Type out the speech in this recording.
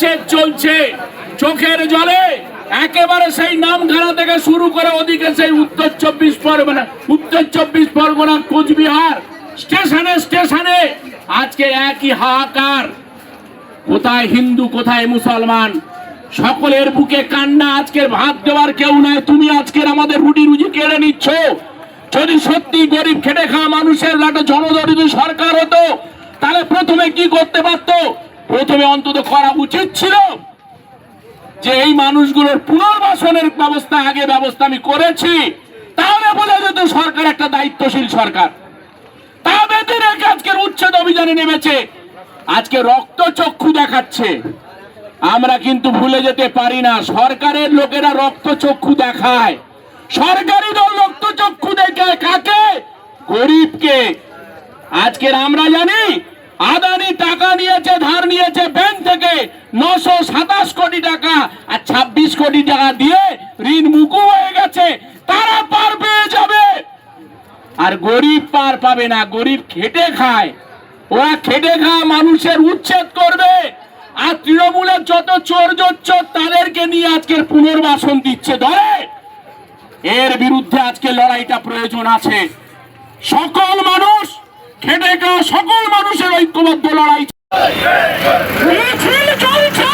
নিষেধ চলছে চোখের জলে একেবারে সেই নামখানা থেকে শুরু করে ওদিকে সেই উত্তর চব্বিশ পরগনা কোচবিহার স্টেশনে স্টেশনে আজকে একই হাহাকার। কোথায় হিন্দু কোথায় মুসলমান, সকলের বুকে কান্না। আজকের ভাত দেওয়ার কেউ নাই, তুমি আজকের আমাদের রুটি রুজি কেড়ে নিচ্ছ। যদি সত্যি গরিব খেটে খাওয়া মানুষের একটা জনদরিদ্র সরকার হতো তাহলে প্রথমে কি করতে পারতো? প্রথমে অন্তত করা উচিত ছিল যে এই মানুষগুলোর পুনর্বাসনের ব্যবস্থা আমি করেছি, তাহলে বলে যেত সরকার একটা দায়িত্বশীল সরকার। তা বেঁধে রেখে আজকের উচ্ছেদ অভিযানে নেমেছে, আজকে রক্তচক্ষু দেখাচ্ছে। আমরা কিন্তু ভুলে যেতে পারি না, সরকারের লোকেরা রক্তচক্ষু দেখায়। সরকারি দল রক্তচক্ষু দেখায় কাকে? গরিবকে। আজকের আমরা জানি আদানি টাকা নিয়েছে, ধার নিয়েছে ব্যাংক থেকে 927 কোটি টাকা, আর 26 কোটি টাকা দিয়ে ঋণ মুকুব হয়ে গেছে। তারা পার পেয়ে যাবে, আর গরিব পার পাবে না। গরিব খেটে খায়, ওরা খেটে খাওয়া মানুষের উচ্ছেদ করবে। আর তৃণমূলের যত চোর জোচ্চোর তাদেরকে নিয়ে আজকের পুনর্বাসন দিচ্ছে ধরে। এর বিরুদ্ধে আজকে লড়াইটা প্রয়োজন আছে। সকল মানুষ খেটে খাওয়া সকল মানুষের ঐক্যবদ্ধ লড়াই চলছে।